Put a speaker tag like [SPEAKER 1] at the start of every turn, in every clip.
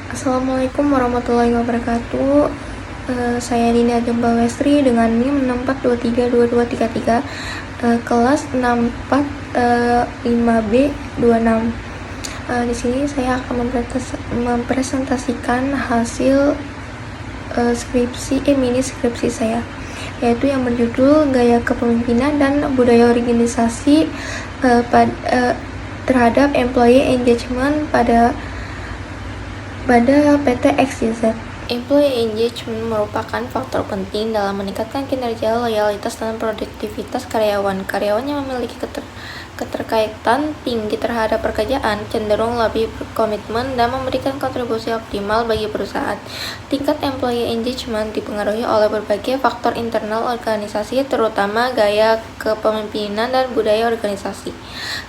[SPEAKER 1] Assalamualaikum warahmatullahi wabarakatuh. Saya Dina Jembal Lestri dengan NIM 64232233, kelas 64 5B26. Di sini saya akan mempresentasikan hasil mini skripsi saya, yaitu yang berjudul Gaya Kepemimpinan dan Budaya Organisasi terhadap Employee Engagement pada PT XYZ. Employee engagement merupakan faktor penting dalam meningkatkan kinerja, loyalitas, dan produktivitas karyawan. Karyawan yang memiliki keterkaitan tinggi terhadap pekerjaan cenderung lebih berkomitmen dan memberikan kontribusi optimal bagi perusahaan. Tingkat employee engagement dipengaruhi oleh berbagai faktor internal organisasi, terutama gaya kepemimpinan dan budaya organisasi.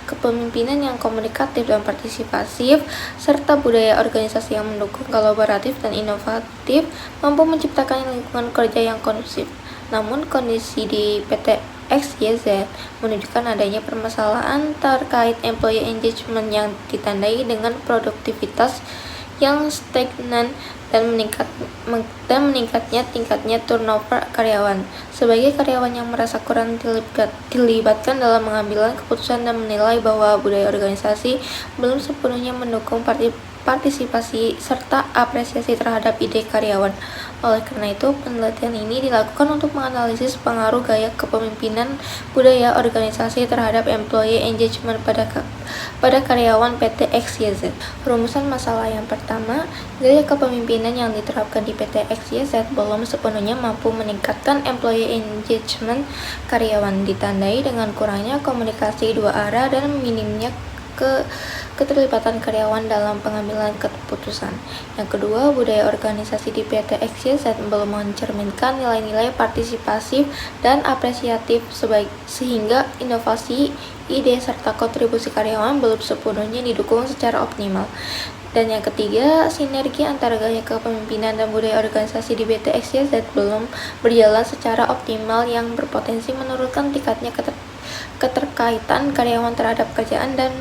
[SPEAKER 1] Kepemimpinan yang komunikatif dan partisipasif, serta budaya organisasi yang mendukung, kolaboratif, dan inovatif mampu menciptakan lingkungan kerja yang kondusif. Namun, kondisi di PT XYZ menunjukkan adanya permasalahan terkait employee engagement yang ditandai dengan produktivitas yang stagnan dan meningkatnya tingkatnya turnover karyawan. Sebagai karyawan yang merasa kurang dilibatkan dalam mengambil keputusan dan menilai bahwa budaya organisasi belum sepenuhnya mendukung partisipasi serta apresiasi terhadap ide karyawan. Oleh karena itu, penelitian ini dilakukan untuk menganalisis pengaruh gaya kepemimpinan budaya organisasi terhadap employee engagement pada karyawan PT XYZ. Rumusan masalah yang pertama, gaya kepemimpinan yang diterapkan di PT XYZ belum sepenuhnya mampu meningkatkan employee engagement karyawan, ditandai dengan kurangnya komunikasi dua arah dan minimnya keterlibatan karyawan dalam pengambilan keputusan. Yang kedua, budaya organisasi di PT XYZ belum mencerminkan nilai-nilai partisipasif dan apresiatif sehingga inovasi, ide, serta kontribusi karyawan belum sepenuhnya didukung secara optimal. Dan yang ketiga, sinergi antara gaya kepemimpinan dan budaya organisasi di PT XYZ belum berjalan secara optimal yang berpotensi menurunkan tingkatnya keterkaitan karyawan terhadap kerjaan dan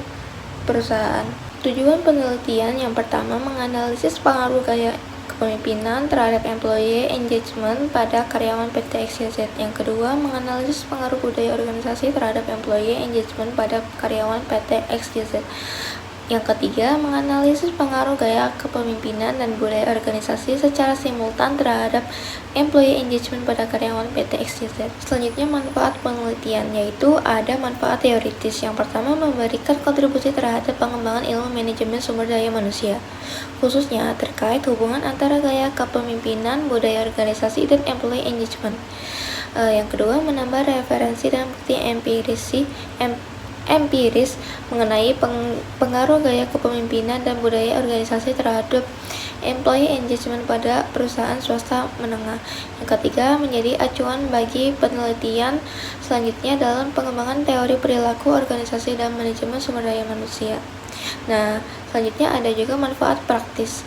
[SPEAKER 1] perusahaan. Tujuan penelitian yang pertama menganalisis pengaruh gaya kepemimpinan terhadap employee engagement pada karyawan PT XYZ. Yang kedua, menganalisis pengaruh budaya organisasi terhadap employee engagement pada karyawan PT XYZ. Yang ketiga, menganalisis pengaruh gaya kepemimpinan dan budaya organisasi secara simultan terhadap employee engagement pada karyawan PT XYZ. Selanjutnya, manfaat penelitian, yaitu ada manfaat teoritis. Yang pertama, memberikan kontribusi terhadap pengembangan ilmu manajemen sumber daya manusia, khususnya terkait hubungan antara gaya kepemimpinan, budaya organisasi, dan employee engagement. Yang kedua, menambah referensi dan bukti empiris mengenai pengaruh gaya kepemimpinan dan budaya organisasi terhadap employee engagement pada perusahaan swasta menengah. Yang ketiga, menjadi acuan bagi penelitian selanjutnya dalam pengembangan teori perilaku organisasi dan manajemen sumber daya manusia. Nah, selanjutnya ada juga manfaat praktis.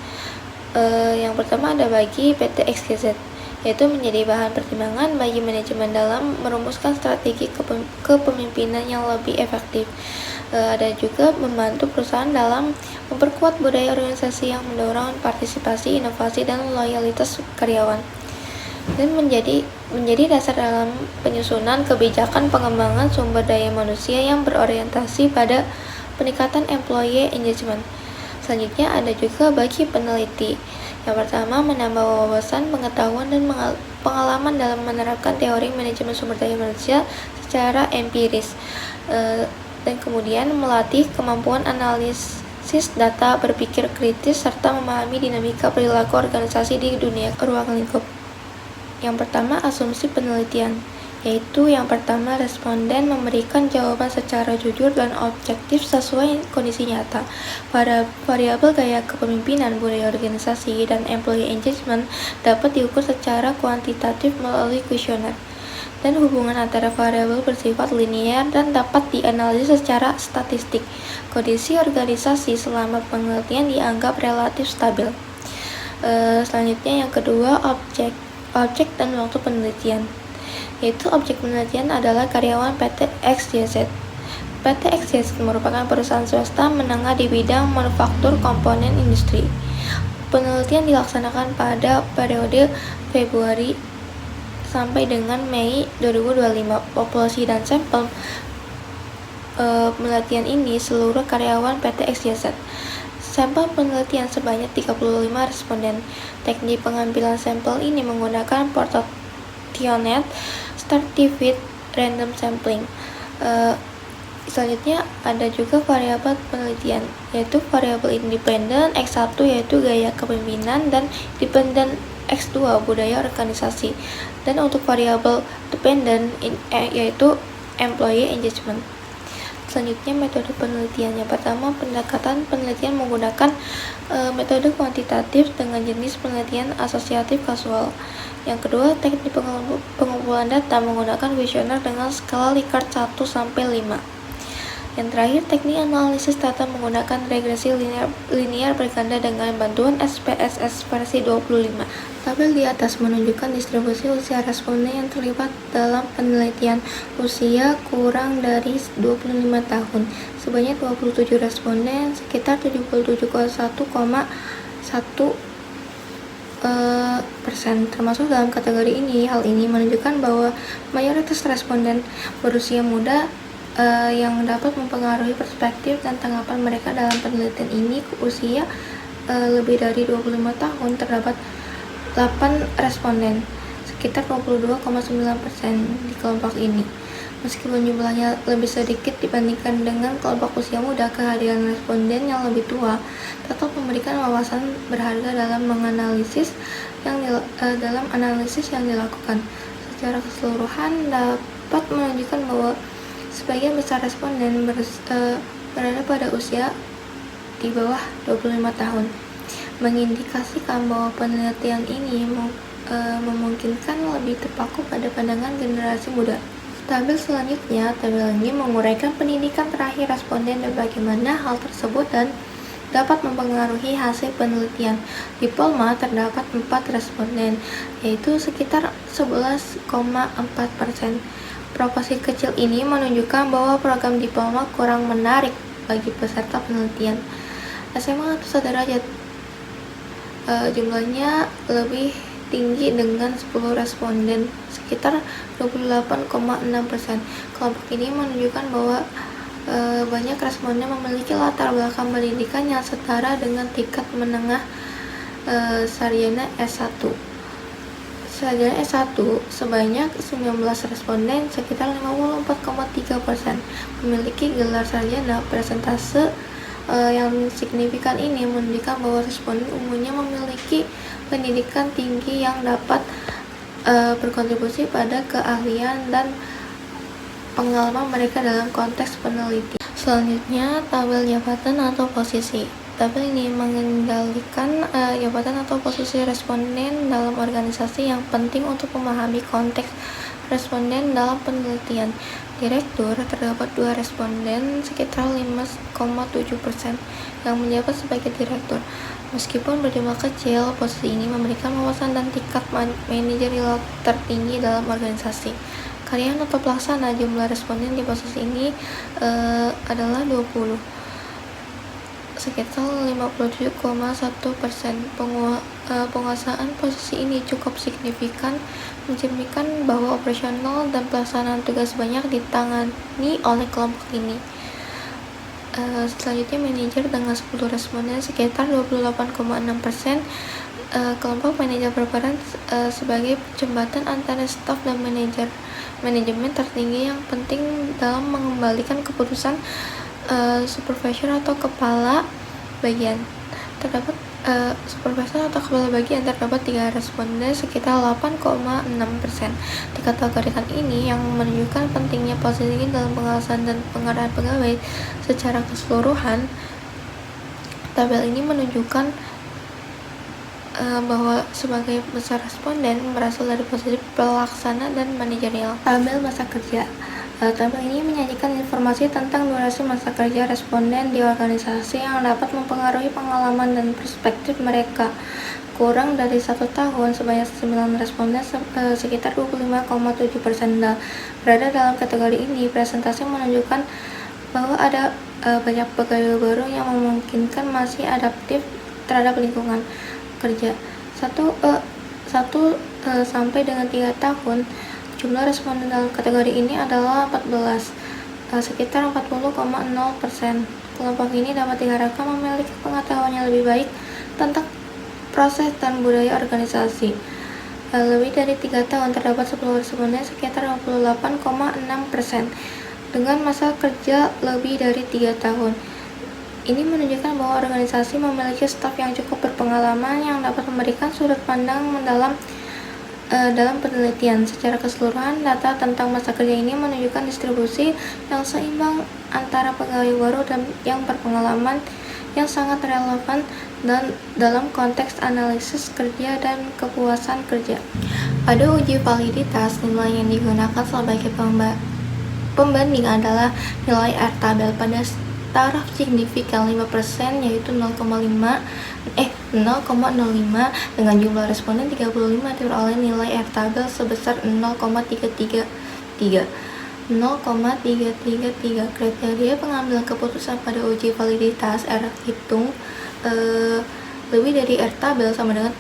[SPEAKER 1] Yang pertama ada bagi PT XYZ, yaitu menjadi bahan pertimbangan bagi manajemen dalam merumuskan strategi kepemimpinan yang lebih efektif. Ada juga membantu perusahaan dalam memperkuat budaya organisasi yang mendorong partisipasi, inovasi, dan loyalitas karyawan, dan menjadi dasar dalam penyusunan kebijakan pengembangan sumber daya manusia yang berorientasi pada peningkatan employee engagement. Selanjutnya ada juga bagi peneliti. Yang pertama, menambah wawasan, pengetahuan, dan pengalaman dalam menerapkan teori manajemen sumber daya manusia secara empiris. Dan kemudian melatih kemampuan analisis data, berpikir kritis, serta memahami dinamika perilaku organisasi di dunia ruang lingkup. Yang pertama, asumsi penelitian, yaitu yang pertama, responden memberikan jawaban secara jujur dan objektif sesuai kondisi nyata. Pada variabel gaya kepemimpinan, budaya organisasi, dan employee engagement dapat diukur secara kuantitatif melalui kuesioner, dan hubungan antara variabel bersifat linear dan dapat dianalisis secara statistik. Kondisi organisasi selama penelitian dianggap relatif stabil. Selanjutnya yang kedua, objek dan waktu penelitian, yaitu objek penelitian adalah karyawan PT XYZ. PT XYZ merupakan perusahaan swasta menengah di bidang manufaktur komponen industri. Penelitian dilaksanakan pada periode Februari sampai dengan Mei 2025. Populasi dan sampel penelitian ini seluruh karyawan PT XYZ. Sampel penelitian sebanyak 35 responden. Teknik pengambilan sampel ini menggunakan proportionate stratified random sampling. Selanjutnya ada juga variabel penelitian, yaitu variabel independen X1 yaitu gaya kepemimpinan dan dependen X2 budaya organisasi. Dan untuk variabel dependen yaitu employee engagement. Selanjutnya metode penelitian. Yang pertama, pendekatan penelitian menggunakan metode kuantitatif dengan jenis penelitian asosiatif kasual. Yang kedua, teknik pengumpulan data menggunakan kuesioner dengan skala Likert 1-5. Yang terakhir, teknik analisis data menggunakan regresi linear berganda dengan bantuan SPSS versi 25. Tabel di atas menunjukkan distribusi usia responden yang terlibat dalam penelitian. Usia kurang dari 25 tahun. Sebanyak 27 responden, sekitar 77,1% termasuk dalam kategori ini. Hal ini menunjukkan bahwa mayoritas responden berusia muda yang dapat mempengaruhi perspektif dan tanggapan mereka dalam penelitian ini. Usia lebih dari 25 tahun terdapat 8 responden, sekitar 22,9% di kelompok ini. Meskipun jumlahnya lebih sedikit dibandingkan dengan kelompok usia muda, kehadiran responden yang lebih tua tetap memberikan wawasan berharga dalam analisis yang dilakukan. Secara keseluruhan dapat menunjukkan bahwa sebagian besar responden berada pada usia di bawah 25 tahun, mengindikasikan bahwa penelitian ini memungkinkan lebih terpaku pada pandangan generasi muda. Tabel selanjutnya, tabel ini menguraikan pendidikan terakhir responden dan bagaimana hal tersebut dan dapat mempengaruhi hasil penelitian. Di Polma terdapat 4 responden, yaitu sekitar 11,4%. Proporsi kecil ini menunjukkan bahwa program diploma kurang menarik bagi peserta penelitian. SMA atau sederajat jumlahnya lebih tinggi dengan 10 responden, sekitar 28,6%. Kelompok ini menunjukkan bahwa banyak responden memiliki latar belakang pendidikan yang setara dengan tingkat menengah sarjana S1. Sarjana S1 sebanyak 19 responden, sekitar 54,3%, memiliki gelar sarjana. Persentase yang signifikan ini menunjukkan bahwa responden umumnya memiliki pendidikan tinggi yang dapat berkontribusi pada keahlian dan pengalaman mereka dalam konteks penelitian. Selanjutnya, tabel jabatan atau posisi. Tabel ini mengendalikan jabatan atau posisi responden dalam organisasi yang penting untuk memahami konteks responden dalam penelitian. Direktur, terdapat 2 responden, sekitar 5,7% yang menjabat sebagai direktur. Meskipun berjumlah kecil, posisi ini memberikan wawasan dan tingkat manajerial tertinggi dalam organisasi. Karyawan atau pelaksana, jumlah responden di posisi ini adalah 20, sekitar 57,1%. Penguasaan posisi ini cukup signifikan, mencerminkan bahwa operasional dan pelaksanaan tugas banyak ditangani oleh kelompok ini. Selanjutnya, manajer dengan 10 responden, sekitar 28,6%. Kelompok manajer berperan sebagai jembatan antara staf dan manajemen tertinggi yang penting dalam mengembalikan keputusan supervisor atau kepala bagian. Terdapat supervisor atau kepala bagian terdapat 3 responden, sekitar 8,6%. Dikategorikan ini yang menunjukkan pentingnya posisi dalam pengawasan dan pengarahan pegawai. Secara keseluruhan, tabel ini menunjukkan bahwa sebagai besar responden berasal dari posisi pelaksana dan manajerial. Tabel masa kerja. Tabel ini menyajikan informasi tentang durasi masa kerja responden di organisasi yang dapat mempengaruhi pengalaman dan perspektif mereka. Kurang dari 1 tahun, sebanyak 9 responden, sekitar 25,7% berada dalam kategori ini. Presentasi menunjukkan bahwa ada banyak pegawai baru yang memungkinkan masih adaptif terhadap lingkungan. kerja 1 sampai dengan 3 tahun. Jumlah responden dalam kategori ini adalah 14, sekitar 40,0%. Kelompok ini dapat diharapkan memiliki pengetahuan yang lebih baik tentang proses dan budaya organisasi. Lebih dari 3 tahun terdapat 10 responden, sekitar 58,6%, dengan masa kerja lebih dari 3 tahun. Ini menunjukkan bahwa organisasi memiliki staf yang cukup berpengalaman yang dapat memberikan sudut pandang mendalam dalam penelitian. Secara keseluruhan, data tentang masa kerja ini menunjukkan distribusi yang seimbang antara pegawai baru dan yang berpengalaman, yang sangat relevan dan dalam konteks analisis kerja dan kepuasan kerja. Pada uji validitas, nilai yang digunakan sebagai pembanding adalah nilai R-tabel pada taraf signifikan 5%, yaitu 0,05, dengan jumlah responden 35 diperoleh nilai R-tabel sebesar 0,333. Kriteria pengambilan keputusan pada uji validitas R hitung lebih dari R-tabel sama dengan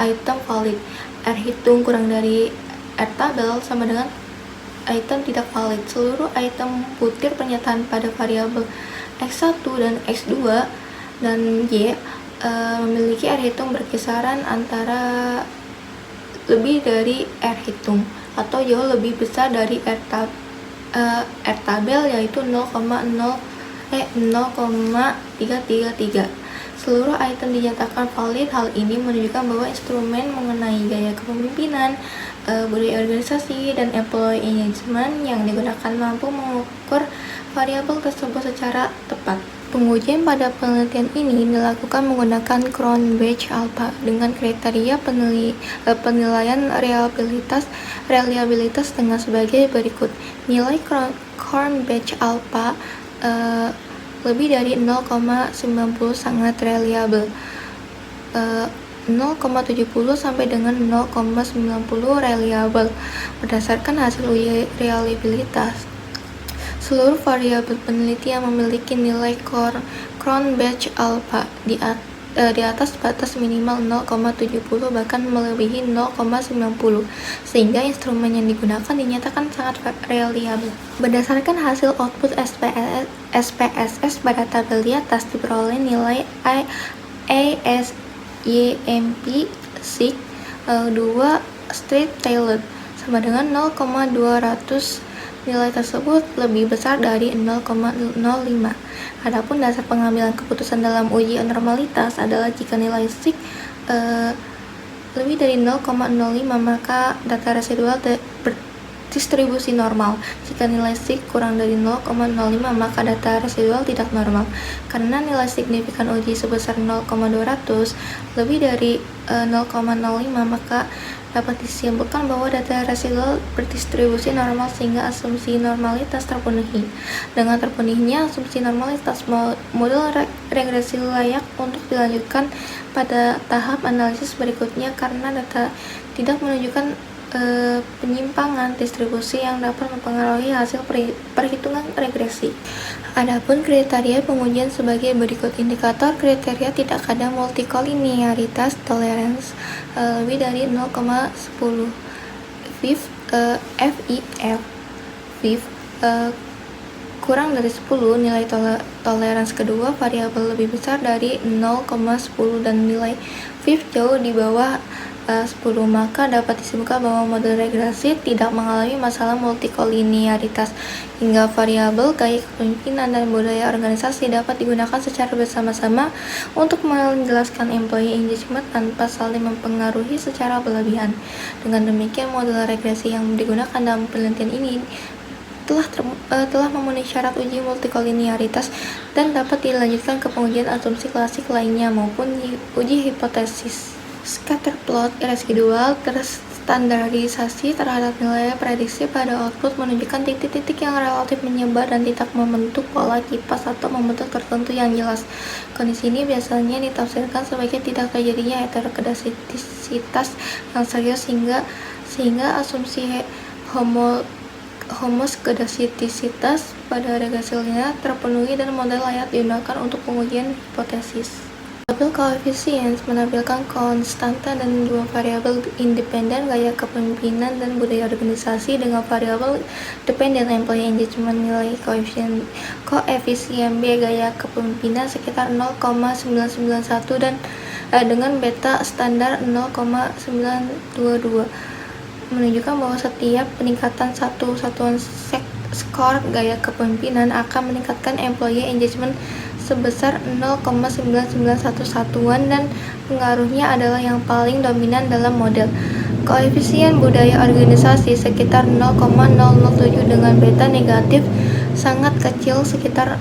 [SPEAKER 1] item valid. R hitung kurang dari R-tabel sama dengan item tidak valid. Seluruh item butir pernyataan pada variabel X1 dan X2 dan Y memiliki R hitung berkisaran antara lebih dari R hitung atau jauh lebih besar dari R-tabel, yaitu 0,333. Seluruh item dinyatakan valid. Hal ini menunjukkan bahwa instrumen mengenai gaya kepemimpinan, budaya organisasi, dan employee engagement yang digunakan mampu mengukur variabel tersebut secara tepat. Pengujian pada penelitian ini dilakukan menggunakan Cronbach Alpha dengan kriteria penilaian reliabilitas dengan sebagai berikut. Nilai Cronbach Alpha lebih dari 0,90 sangat reliable, 0,70 sampai dengan 0,90 reliable. Berdasarkan hasil uji reliabilitas, seluruh variabel penelitian memiliki nilai Cronbach Alpha di atas batas minimal 0,70 bahkan melebihi 0,90, sehingga instrumen yang digunakan dinyatakan sangat reliable. Berdasarkan hasil output SPSS pada tabel di atas, diperoleh nilai ASYMP SIG 2 straight tailed sama dengan 0,200. Nilai tersebut lebih besar dari 0,05. Adapun dasar pengambilan keputusan dalam uji normalitas adalah jika nilai SIG lebih dari 0,05 maka data residual berdistribusi normal. Jika nilai SIG kurang dari 0,05 maka data residual tidak normal. Karena nilai signifikan uji sebesar 0,200 lebih dari 0,05 maka dapat disimpulkan bahwa data residual berdistribusi normal sehingga asumsi normalitas terpenuhi. Dengan terpenuhinya asumsi normalitas, model regresi layak untuk dilanjutkan pada tahap analisis berikutnya karena data tidak menunjukkan penyimpangan distribusi yang dapat mempengaruhi hasil perhitungan regresi. Adapun kriteria pengujian sebagai berikut. Indikator kriteria tidak ada multikolinearitas tolerance lebih dari 0,10. FIF kurang dari 10. Nilai tolerance kedua variabel lebih besar dari 0,10 dan nilai FIF jauh di bawah 10, maka dapat disimpulkan bahwa model regresi tidak mengalami masalah multikolinearitas, hingga variabel gaya kepemimpinan dan budaya organisasi dapat digunakan secara bersama-sama untuk menjelaskan employee engagement tanpa saling mempengaruhi secara berlebihan. Dengan demikian, model regresi yang digunakan dalam penelitian ini telah memenuhi syarat uji multikolinearitas dan dapat dilanjutkan ke pengujian asumsi klasik lainnya maupun uji hipotesis. Scatterplot residual terstandarisasi terhadap nilai prediksi pada output menunjukkan titik-titik yang relatif menyebar dan tidak membentuk pola kipas atau membentuk tertentu yang jelas. Kondisi ini biasanya ditafsirkan sebagai tidak terjadinya heterokedasisitas yang serius sehingga asumsi homoskedasisitas pada regresi linear terpenuhi dan model layak digunakan untuk pengujian hipotesis. Variabel koefisien menampilkan konstanta dan dua variabel independen, gaya kepemimpinan dan budaya organisasi, dengan variabel dependen employee engagement. Nilai koefisien B gaya kepemimpinan sekitar 0,991 dan dengan beta standar 0,922 menunjukkan bahwa setiap peningkatan satu satuan skor gaya kepemimpinan akan meningkatkan employee engagement sebesar 0,991 satuan dan pengaruhnya adalah yang paling dominan dalam model. Koefisien budaya organisasi sekitar 0,007 dengan beta negatif sangat kecil sekitar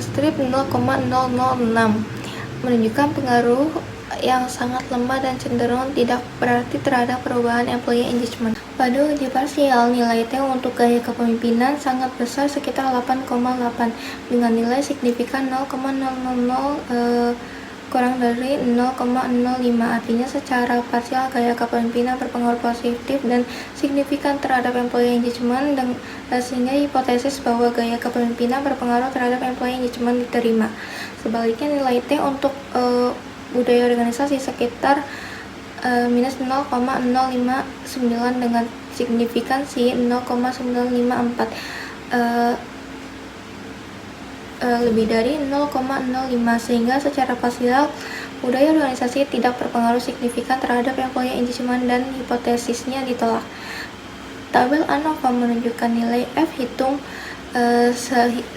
[SPEAKER 1] strip 0,006 menunjukkan pengaruh yang sangat lemah dan cenderung tidak berarti terhadap perubahan employee engagement. Pada uji parsial, nilai T untuk gaya kepemimpinan sangat besar sekitar 8,8 dengan nilai signifikan 0,000 kurang dari 0,05. Artinya secara parsial gaya kepemimpinan berpengaruh positif dan signifikan terhadap employee engagement, dan sehingga hipotesis bahwa gaya kepemimpinan berpengaruh terhadap employee engagement diterima. Sebaliknya, nilai T untuk budaya organisasi sekitar minus 0,059 dengan signifikansi 0,954, lebih dari 0,05, sehingga secara parsial budaya organisasi tidak berpengaruh signifikan terhadap employee engagement dan hipotesisnya ditolak. Tabel ANOVA menunjukkan nilai F hitung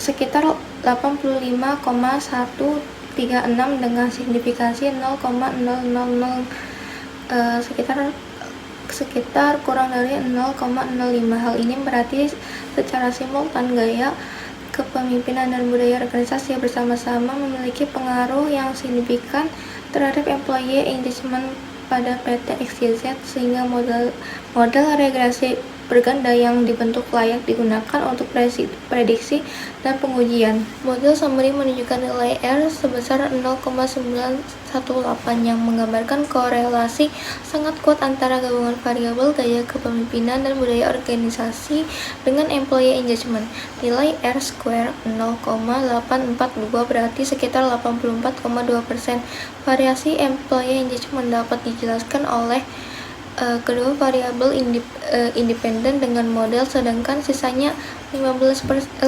[SPEAKER 1] sekitar 85,136 dengan signifikansi 0,000 sekitar kurang dari 0,05. Hal ini berarti secara simultan gaya kepemimpinan dan budaya organisasi bersama-sama memiliki pengaruh yang signifikan terhadap employee engagement pada PT XYZ, sehingga model regresi berganda yang dibentuk layak digunakan untuk prediksi dan pengujian. Model summary menunjukkan nilai R sebesar 0,918 yang menggambarkan korelasi sangat kuat antara gabungan variabel gaya kepemimpinan dan budaya organisasi dengan employee engagement. Nilai R square 0,842 berarti sekitar 84,2%. Variasi employee engagement dapat dijelaskan oleh kedua variabel independen dengan model, sedangkan sisanya 15,8%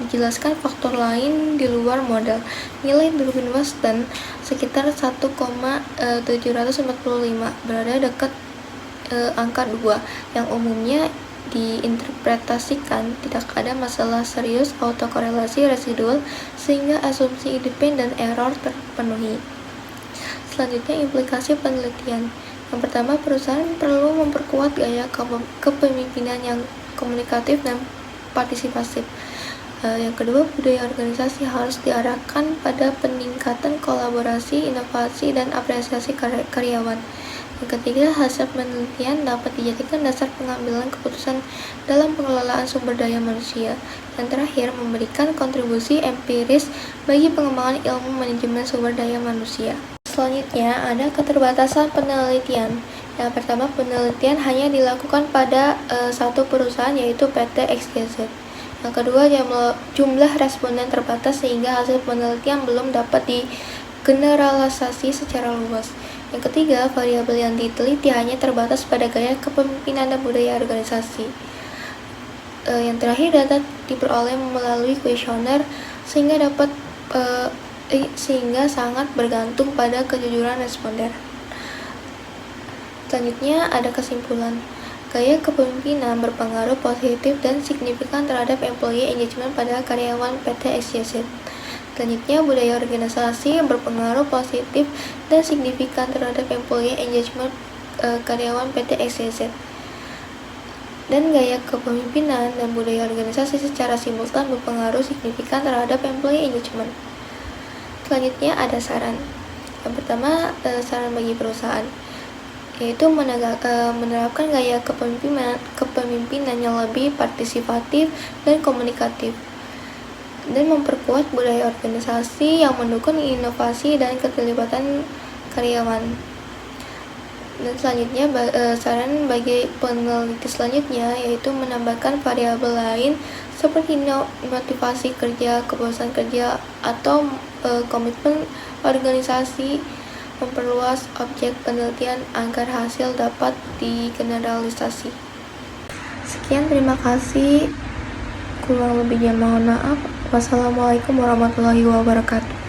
[SPEAKER 1] dijelaskan faktor lain di luar model. Nilai Durbin-Wasson sekitar 1,745 berada dekat angka 2 yang umumnya diinterpretasikan tidak ada masalah serius autokorelasi residual sehingga asumsi independent error terpenuhi. Selanjutnya, implikasi penelitian. Yang pertama, perusahaan perlu memperkuat gaya kepemimpinan yang komunikatif dan partisipatif. Yang kedua, budaya organisasi harus diarahkan pada peningkatan kolaborasi, inovasi, dan apresiasi karyawan. Yang ketiga, hasil penelitian dapat dijadikan dasar pengambilan keputusan dalam pengelolaan sumber daya manusia. Yang terakhir, memberikan kontribusi empiris bagi pengembangan ilmu manajemen sumber daya manusia. Selanjutnya, ada keterbatasan penelitian. Yang pertama, penelitian hanya dilakukan pada satu perusahaan, yaitu PT XYZ. Yang kedua, jumlah responden terbatas sehingga hasil penelitian belum dapat digeneralisasi secara luas. Yang ketiga, variabel yang diteliti hanya terbatas pada gaya kepemimpinan dan budaya organisasi. Yang terakhir, data diperoleh melalui kuesioner sehingga sangat bergantung pada kejujuran responden. Selanjutnya ada kesimpulan. Gaya kepemimpinan berpengaruh positif dan signifikan terhadap employee engagement pada karyawan PT XYZ. Selanjutnya, budaya organisasi berpengaruh positif dan signifikan terhadap employee engagement karyawan PT XYZ. Dan gaya kepemimpinan dan budaya organisasi secara simultan berpengaruh signifikan terhadap employee engagement. Selanjutnya ada saran. Yang pertama, saran bagi perusahaan, yaitu menerapkan gaya kepemimpinan yang lebih partisipatif dan komunikatif, dan memperkuat budaya organisasi yang mendukung inovasi dan keterlibatan karyawan. Dan selanjutnya, saran bagi peneliti selanjutnya yaitu menambahkan variabel lain seperti motivasi kerja, kepuasan kerja, atau komitmen organisasi, memperluas objek penelitian agar hasil dapat digeneralisasi. Sekian, terima kasih. Kurang lebihnya mohon maaf. Wassalamualaikum warahmatullahi wabarakatuh.